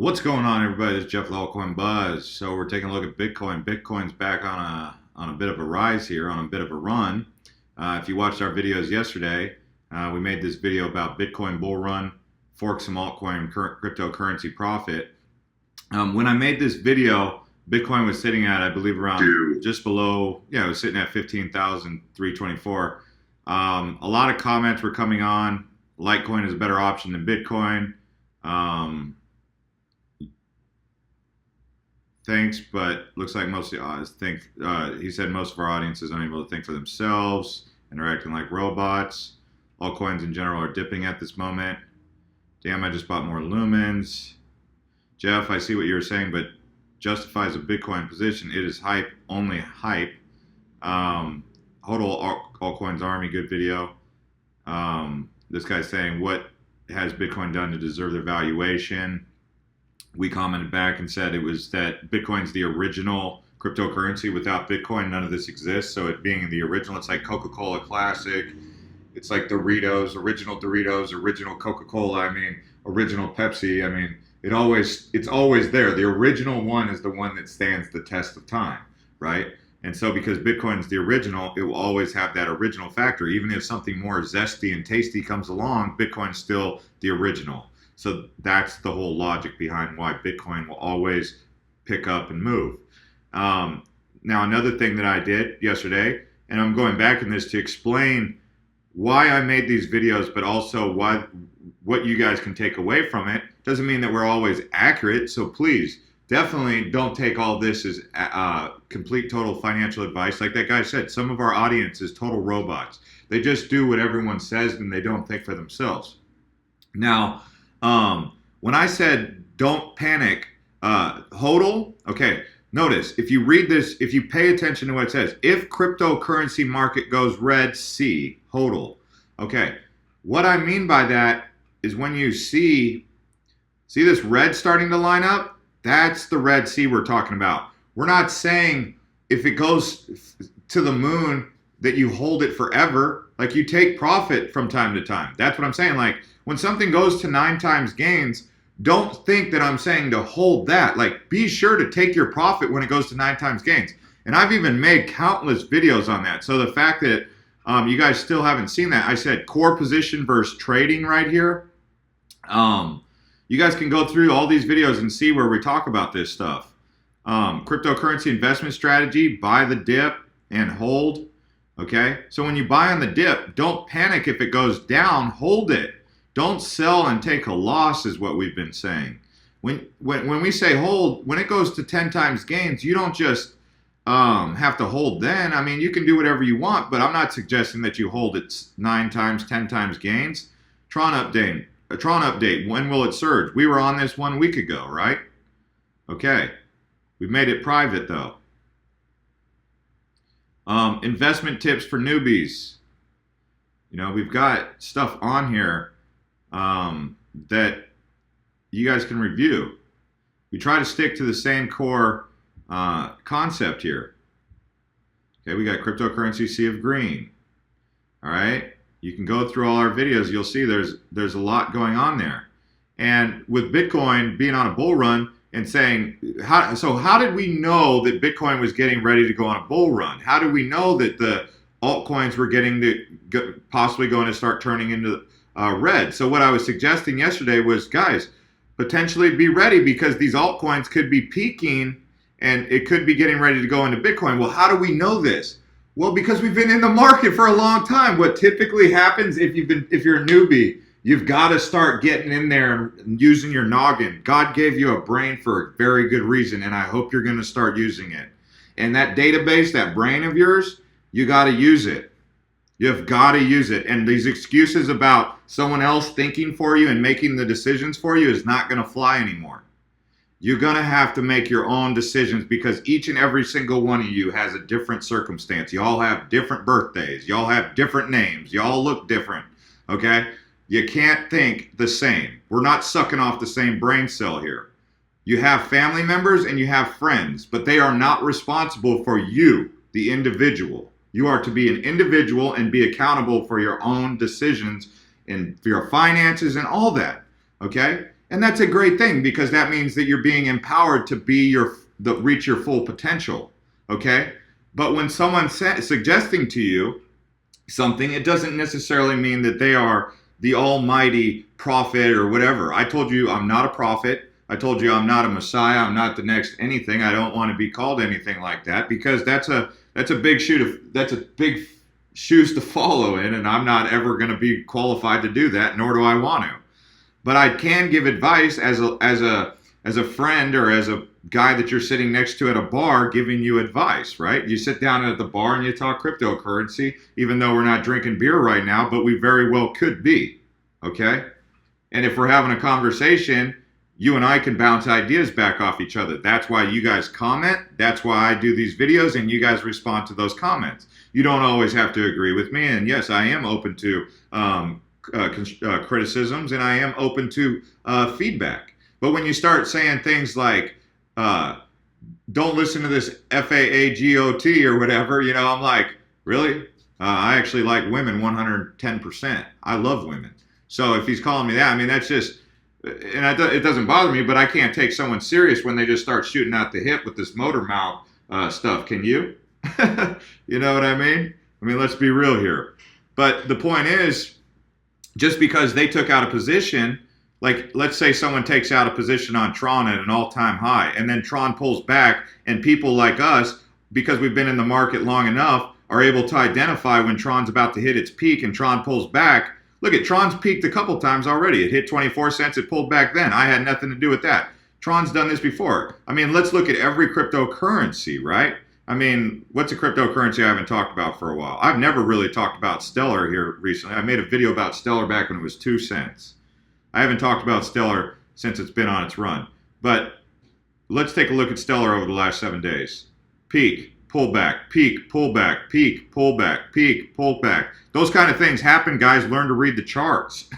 What's going on, everybody? This is Jeff Altcoin Buzz. So we're taking a look at Bitcoin. Bitcoin's back on a bit of a rise here, on a bit of a run. If you watched our videos yesterday, we made this video about Bitcoin bull run, fork some altcoin cryptocurrency profit. When I made this video, Bitcoin was sitting at, I believe, around just below. Yeah, it was sitting at 15,324. A lot of comments were coming on. Litecoin is a better option than Bitcoin. Thanks, but looks like most of the audience think, he said most of our audience is unable to think for themselves and are acting like robots. Altcoins in general are dipping at this moment. Damn, I just bought more lumens. Jeff, I see what you're saying, but justifies a Bitcoin position. It is hype, only hype. Hodl Altcoins Army, good video. This guy's saying, what has Bitcoin done to deserve their valuation? We commented back and said it was that Bitcoin's the original cryptocurrency. Without Bitcoin, none of this exists. So it being the original, it's like Coca-Cola Classic. It's like Doritos, original Coca-Cola. I mean, original Pepsi. I mean, it's always there. The original one is the one that stands the test of time, right? And so because Bitcoin's the original, it will always have that original factor. Even if something more zesty and tasty comes along, Bitcoin's still the original. So that's the whole logic behind why Bitcoin will always pick up and move. Now, another thing that I did yesterday, and I'm going back in this to explain why I made these videos, but also what you guys can take away from it. Doesn't mean that we're always accurate. So please, definitely don't take all this as complete, total financial advice. Like that guy said, some of our audience is total robots. They just do what everyone says and they don't think for themselves. Now, when I said don't panic, HODL, okay, notice if you read this, if you pay attention to what it says, if cryptocurrency market goes red, see HODL. Okay, what I mean by that is when you see this red starting to line up, that's the red C we're talking about. We're not saying if it goes to the moon that you hold it forever. Like you take profit from time to time. That's what I'm saying. Like when something goes to 9 times gains, don't think that I'm saying to hold that. Like be sure to take your profit when it goes to 9 times gains. And I've even made countless videos on that. So the fact that you guys still haven't seen that, I said core position versus trading right here. You guys can go through all these videos and see where we talk about this stuff. Cryptocurrency investment strategy, buy the dip and hold. Okay, so when you buy on the dip, don't panic if it goes down, hold it. Don't sell and take a loss is what we've been saying. When we say hold, when it goes to 10 times gains, you don't just have to hold then. I mean, you can do whatever you want, but I'm not suggesting that you hold it 9 times, 10 times gains. Tron update, when will it surge? We were on this 1 week ago, right? Okay, we've made it private though. Investment tips for newbies. You know, we've got stuff on here that you guys can review. We try to stick to the same core concept here. Okay, we got cryptocurrency sea of green. All right, you can go through all our videos. You'll see there's a lot going on there. And with Bitcoin being on a bull run, and saying, how did we know that Bitcoin was getting ready to go on a bull run? How did we know that the altcoins were possibly going to start turning into red? So what I was suggesting yesterday was, guys, potentially be ready because these altcoins could be peaking and it could be getting ready to go into Bitcoin. Well, how do we know this? Well, because we've been in the market for a long time. What typically happens if you're a newbie, you've got to start getting in there and using your noggin. God gave you a brain for a very good reason, and I hope you're going to start using it. And that database, that brain of yours, you got to use it. You've got to use it. And these excuses about someone else thinking for you and making the decisions for you is not going to fly anymore. You're going to have to make your own decisions because each and every single one of you has a different circumstance. You all have different birthdays. You all have different names. You all look different, okay? You can't think the same. We're not sucking off the same brain cell here. You have family members and you have friends, but they are not responsible for you, the individual. You are to be an individual and be accountable for your own decisions and for your finances and all that, okay? And that's a great thing because that means that you're being empowered to reach your full potential. Okay? But when someone's suggesting to you something, it doesn't necessarily mean that they are the almighty prophet or whatever. I told you I'm not a prophet. I told you I'm not a messiah. I'm not the next anything. I don't want to be called anything like that because that's a big shoes to follow in, and I'm not ever going to be qualified to do that, nor do I want to. But I can give advice as a friend or as a guy that you're sitting next to at a bar giving you advice, right? You sit down at the bar and you talk cryptocurrency, even though we're not drinking beer right now, but we very well could be, okay? And if we're having a conversation, you and I can bounce ideas back off each other. That's why you guys comment. That's why I do these videos and you guys respond to those comments. You don't always have to agree with me. And yes, I am open to criticisms and I am open to feedback. But when you start saying things like, don't listen to this FAAGOT or whatever, you know, I'm like, really? I actually like women 110%. I love women. So if he's calling me that, I mean, that's just, and it doesn't bother me, but I can't take someone serious when they just start shooting out the hip with this motor mouth stuff. Can you? You know what I mean? I mean, let's be real here. But the point is, just because they took out a position, like let's say someone takes out a position on Tron at an all-time high, and then Tron pulls back, and people like us, because we've been in the market long enough, are able to identify when Tron's about to hit its peak and Tron pulls back. Look at Tron's peaked a couple times already. It hit 24 cents, it pulled back then. I had nothing to do with that. Tron's done this before. I mean, let's look at every cryptocurrency, right? I mean, what's a cryptocurrency I haven't talked about for a while? I've never really talked about Stellar here recently. I made a video about Stellar back when it was 2 cents. I haven't talked about Stellar since it's been on its run. But let's take a look at Stellar over the last 7 days. Peak, pullback, peak, pullback, peak, pullback, peak, pullback. Those kind of things happen, guys. Learn to read the charts.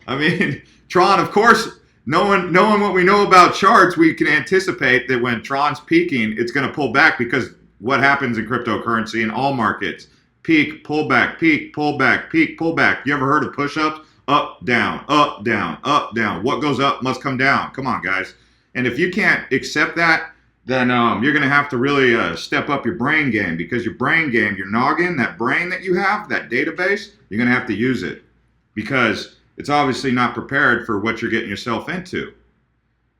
I mean, Tron, of course, knowing what we know about charts, we can anticipate that when Tron's peaking, it's going to pull back because what happens in cryptocurrency in all markets? Peak, pullback, peak, pullback, peak, pullback. You ever heard of push-ups? Up, down, up, down, up, down. What goes up must come down. Come on, guys. And if you can't accept that, then you're going to have to really step up your brain game because your brain game, your noggin, that brain that you have, that database, you're going to have to use it because it's obviously not prepared for what you're getting yourself into.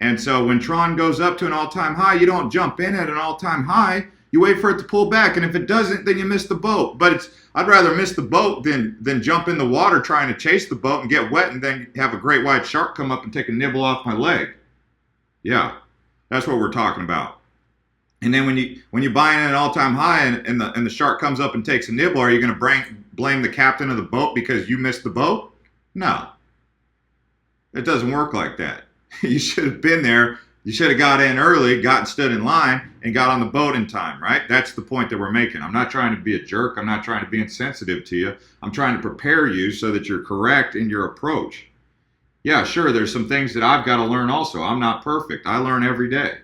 And so when Tron goes up to an all-time high, you don't jump in at an all-time high. You wait for it to pull back, and if it doesn't, then you miss the boat. But I'd rather miss the boat than jump in the water trying to chase the boat and get wet and then have a great white shark come up and take a nibble off my leg. Yeah, that's what we're talking about. And then when you buy in at an all-time high and the shark comes up and takes a nibble, are you going to blame the captain of the boat because you missed the boat? No. It doesn't work like that. You should have been there. You should have got in early, stood in line, and got on the boat in time, right? That's the point that we're making. I'm not trying to be a jerk. I'm not trying to be insensitive to you. I'm trying to prepare you so that you're correct in your approach. Yeah, sure, there's some things that I've got to learn also. I'm not perfect. I learn every day.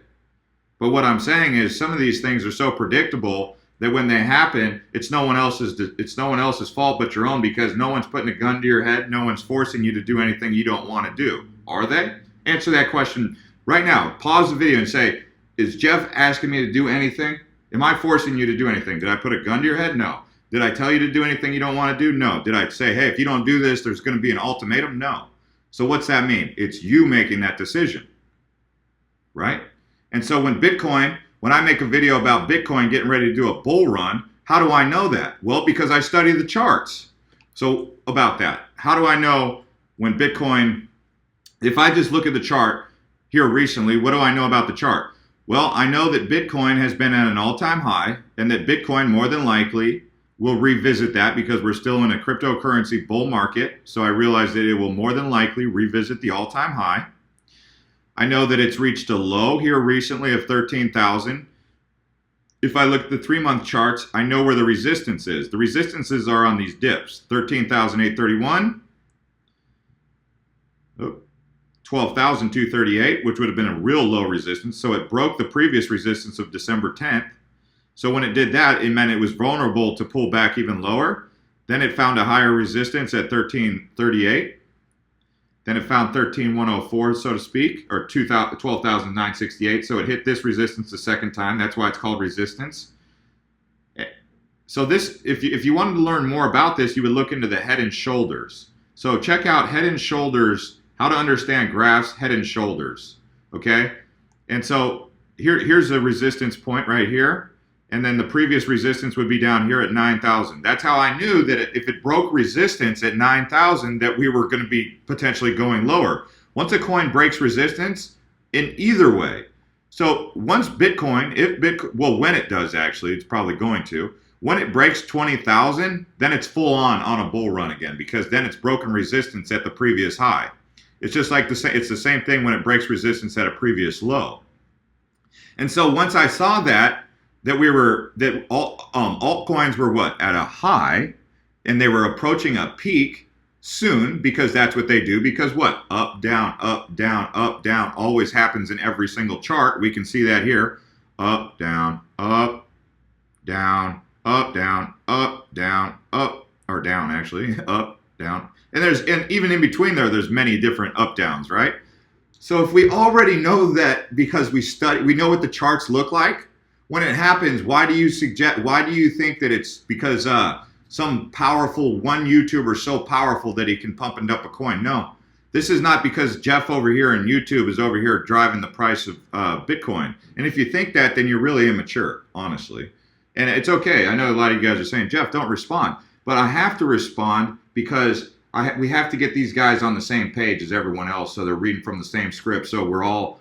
But what I'm saying is some of these things are so predictable that when they happen, it's no one else's fault but your own because no one's putting a gun to your head. No one's forcing you to do anything you don't want to do. Are they? Answer that question right now. Pause the video and say, is Jeff asking me to do anything? Am I forcing you to do anything? Did I put a gun to your head? No. Did I tell you to do anything you don't want to do? No. Did I say, hey, if you don't do this, there's going to be an ultimatum? No. So what's that mean? It's you making that decision, right? And so when I make a video about Bitcoin getting ready to do a bull run, how do I know that? Well, because I study the charts. So about that, how do I know when Bitcoin, if I just look at the chart here recently, what do I know about the chart? Well, I know that Bitcoin has been at an all-time high and that Bitcoin more than likely will revisit that because we're still in a cryptocurrency bull market. So I realize that it will more than likely revisit the all-time high. I know that it's reached a low here recently of 13,000. If I look at the 3-month charts, I know where the resistance is. The resistances are on these dips, 13,831, 12,238, which would have been a real low resistance. So it broke the previous resistance of December 10th. So when it did that, it meant it was vulnerable to pull back even lower. Then it found a higher resistance at 1338. Then it found 13,104, so to speak, or 12,968. So it hit this resistance the second time. That's why it's called resistance. So this, if you wanted to learn more about this, you would look into the head and shoulders. So check out head and shoulders, how to understand graphs, head and shoulders. Okay? And so here's a resistance point right here. And then the previous resistance would be down here at 9,000. That's how I knew that if it broke resistance at 9,000, that we were going to be potentially going lower. Once a coin breaks resistance, in either way. So once Bitcoin, when it does actually, it's probably going to. When it breaks 20,000, then it's full on a bull run again, because then it's broken resistance at the previous high. It's just like it's the same thing when it breaks resistance at a previous low. And so once I saw that altcoins were what? At a high, and they were approaching a peak soon, because that's what they do. Because what? Up, down, up, down, up, down always happens in every single chart. We can see that here. Up, down, up, down, up, down, up, down, up, or down actually, up, down. And even in between there's many different up downs, right? So if we already know that, because we know what the charts look like, when it happens, why do you think that it's because some powerful one YouTuber so powerful that he can pump and dump a coin? No, this is not because Jeff over here in YouTube is over here driving the price of Bitcoin. And if you think that, then you're really immature, honestly. And it's okay. I know a lot of you guys are saying, Jeff, don't respond. But I have to respond because we have to get these guys on the same page as everyone else, so they're reading from the same script, so we're all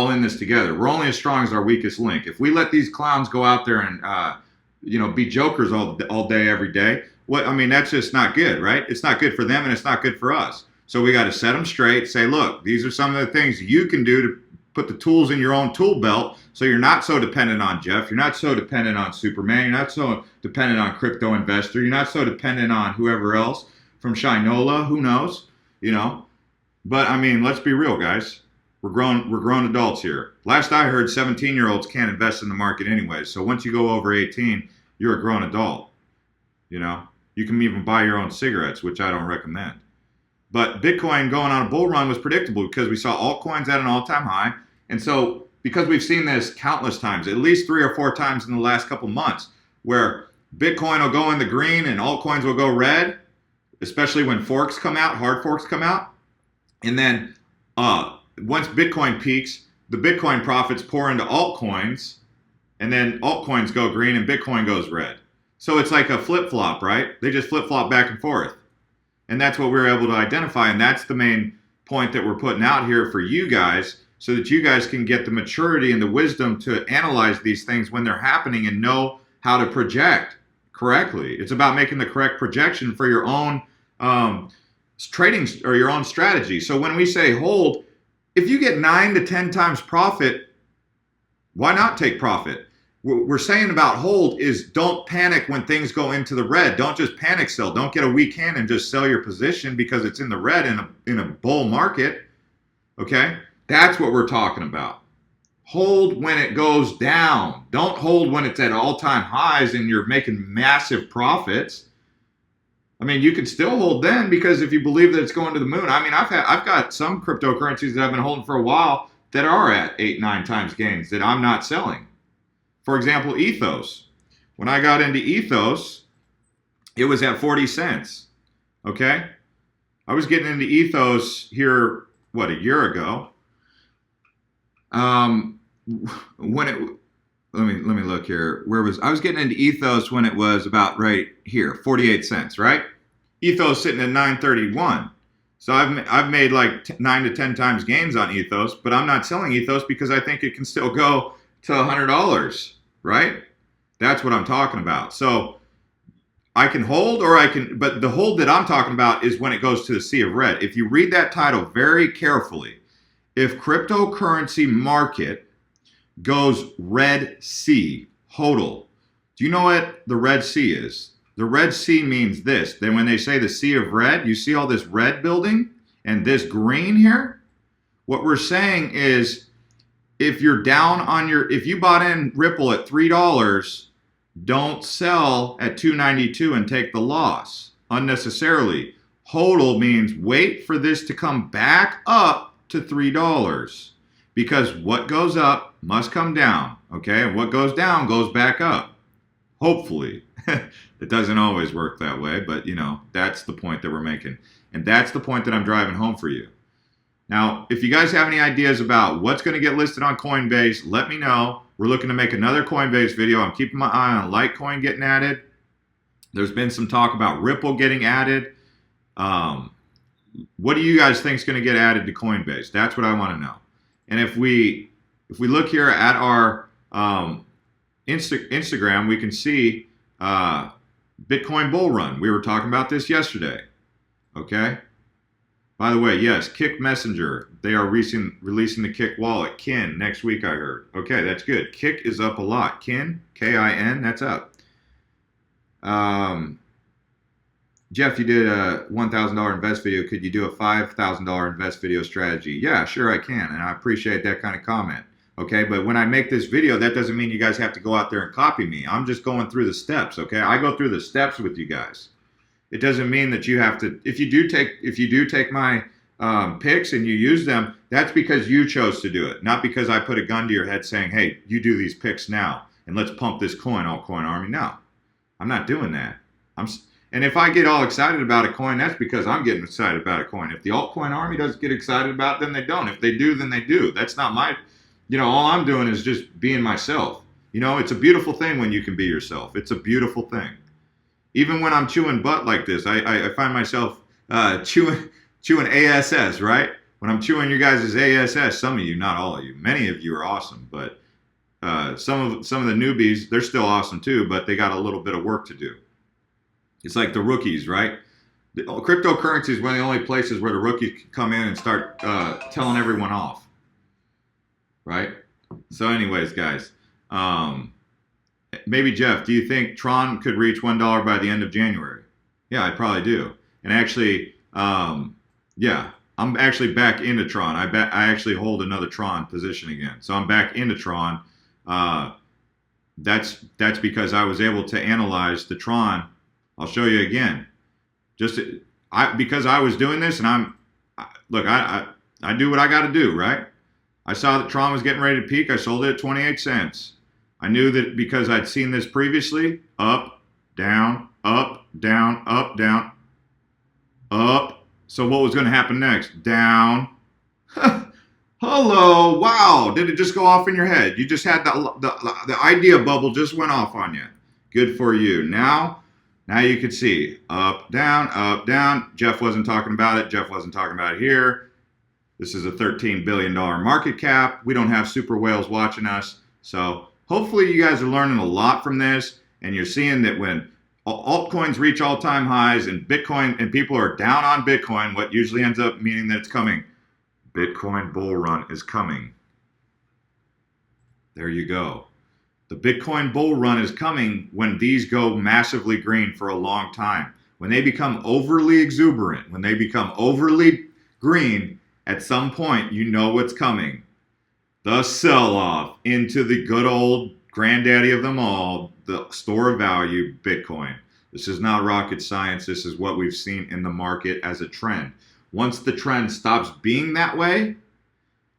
in this together. We're only as strong as our weakest link. If we let these clowns go out there and be jokers all day, every day, that's just not good, right? It's not good for them, and it's not good for us. So we got to set them straight, say, look, these are some of the things you can do to put the tools in your own tool belt, so you're not so dependent on Jeff. You're not so dependent on Superman. You're not so dependent on Crypto Investor. You're not so dependent on whoever else from Shinola. Who knows? But let's be real, guys. We're grown adults here. Last I heard, 17-year-olds can't invest in the market anyway. So once you go over 18, you're a grown adult. You can even buy your own cigarettes, which I don't recommend. But Bitcoin going on a bull run was predictable, because we saw altcoins at an all-time high. And so because we've seen this countless times, at least 3 or 4 times in the last couple months, where Bitcoin will go in the green and altcoins will go red, especially when forks come out, hard forks come out. And then once Bitcoin peaks, the Bitcoin profits pour into altcoins, and then altcoins go green and Bitcoin goes red. So it's like a flip-flop, right? They just flip-flop back and forth. And that's what we're able to identify, and that's the main point that we're putting out here for you guys, so that you guys can get the maturity and the wisdom to analyze these things when they're happening and know how to project correctly. It's about making the correct projection for your own trading or your own strategy. So when we say hold, if you get 9 to 10 times profit, why not take profit? What we're saying about hold is don't panic when things go into the red. Don't just panic sell. Don't get a weak hand and just sell your position because it's in the red in a bull market. Okay? That's what we're talking about. Hold when it goes down. Don't hold when it's at all-time highs and you're making massive profits. You can still hold then, because if you believe that it's going to the moon. I've got some cryptocurrencies that I've been holding for a while that are at 8-9 times gains that I'm not selling. For example, Ethos. When I got into Ethos, it was at 40 cents. Okay? I was getting into Ethos here, a year ago. Let me look here. I was getting into Ethos when it was about right here, 48 cents, right? Ethos sitting at 9.31. So I've made like 9 to 10 times gains on Ethos, but I'm not selling Ethos because I think it can still go to $100, right? That's what I'm talking about. So I can hold but the hold that I'm talking about is when it goes to the sea of red. If you read that title very carefully, if cryptocurrency market goes Red Sea, HODL. Do you know what the Red Sea is? The Red Sea means this. Then when they say the sea of red, you see all this red building and this green here? What we're saying is if you're down on if you bought in Ripple at $3, don't sell at $2.92 and take the loss unnecessarily. HODL means wait for this to come back up to $3. Because what goes up must come down, okay? And what goes down goes back up. Hopefully. It doesn't always work that way, but you know, that's the point that we're making. And that's the point that I'm driving home for you. Now, if you guys have any ideas about what's going to get listed on Coinbase, let me know. We're looking to make another Coinbase video. I'm keeping my eye on Litecoin getting added. There's been some talk about Ripple getting added. What do you guys think is going to get added to Coinbase? That's what I want to know. And if we look here at our Instagram, we can see Bitcoin bull run. We were talking about this yesterday. Okay. By the way, yes, Kick Messenger. They are releasing the Kick wallet. Kin next week, I heard. Okay, that's good. Kick is up a lot. Kin, K-I-N, that's up. Jeff, you did a $1,000 invest video. Could you do a $5,000 invest video strategy? Yeah, sure I can, and I appreciate that kind of comment. Okay, but when I make this video, that doesn't mean you guys have to go out there and copy me. I'm just going through the steps, okay? I go through the steps with you guys. It doesn't mean that you have to, if you do take my picks and you use them, that's because you chose to do it, not because I put a gun to your head saying, hey, you do these picks now, and let's pump this coin, altcoin army. No, I'm not doing that. And if I get all excited about a coin, that's because I'm getting excited about a coin. If the altcoin army doesn't get excited about it, then they don't. If they do, then they do. That's not my, all I'm doing is just being myself. It's a beautiful thing when you can be yourself. It's a beautiful thing. Even when I'm chewing butt like this, I find myself chewing ASS, right? When I'm chewing your guys' ASS, some of you, not all of you, many of you are awesome, but some of the newbies, they're still awesome too, but they got a little bit of work to do. It's like the rookies, right? Cryptocurrency is one of the only places where the rookies can come in and start telling everyone off, right? So anyways, guys, maybe Jeff, do you think Tron could reach $1 by the end of January? Yeah, I probably do. And actually, yeah, I'm actually back into Tron. I actually hold another Tron position again. So I'm back into Tron. That's because I was able to analyze the Tron. I'll show you again. Because I was doing this, and I do what I got to do, right? I saw that Tron was getting ready to peak. I sold it at 28 cents. I knew that because I'd seen this previously, up, down, up, down, up, down, up. So what was going to happen next? Down. Hello. Wow. Did it just go off in your head? You just had the idea bubble just went off on you. Good for you. Now you can see up, down, up, down. Jeff wasn't talking about it. Jeff wasn't talking about it here. This is a $13 billion market cap. We don't have super whales watching us. So hopefully you guys are learning a lot from this, and you're seeing that when altcoins reach all-time highs and Bitcoin and people are down on Bitcoin, what usually ends up meaning that it's coming. Bitcoin bull run is coming. There you go. The Bitcoin bull run is coming when these go massively green for a long time. When they become overly exuberant, when they become overly green, at some point you know what's coming. The sell-off into the good old granddaddy of them all, the store of value, Bitcoin. This is not rocket science. This is what we've seen in the market as a trend. Once the trend stops being that way,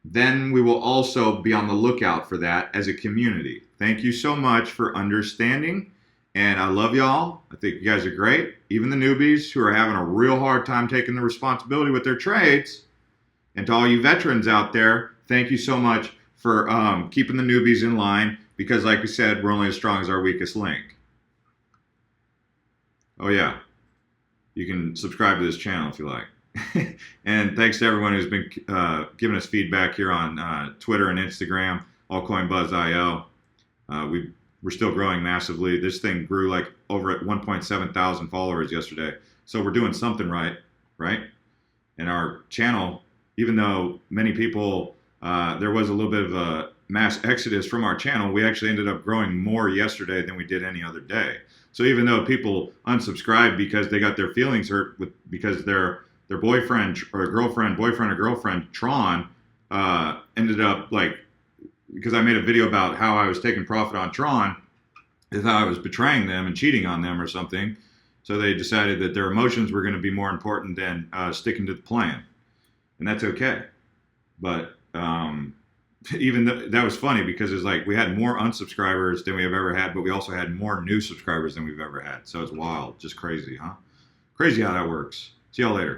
then we will also be on the lookout for that as a community. Thank you so much for understanding, and I love y'all. I think you guys are great. Even the newbies who are having a real hard time taking the responsibility with their trades, and to all you veterans out there, thank you so much for keeping the newbies in line, because like we said, we're only as strong as our weakest link. Oh yeah, you can subscribe to this channel if you like. And thanks to everyone who's been giving us feedback here on Twitter and Instagram, allcoinbuzz.io. We're still growing massively. This thing grew like over at 1.7 thousand followers yesterday. So we're doing something right? And our channel, even though many people, there was a little bit of a mass exodus from our channel, we actually ended up growing more yesterday than we did any other day. So even though people unsubscribed because they got their feelings hurt because their boyfriend or girlfriend, Tron, ended up like, because I made a video about how I was taking profit on Tron, they thought I was betraying them and cheating on them or something. So they decided that their emotions were going to be more important than sticking to the plan, and that's okay. But even that was funny because it's like we had more unsubscribers than we have ever had, but we also had more new subscribers than we've ever had. So it's wild, just crazy, huh? Crazy how that works. See y'all later.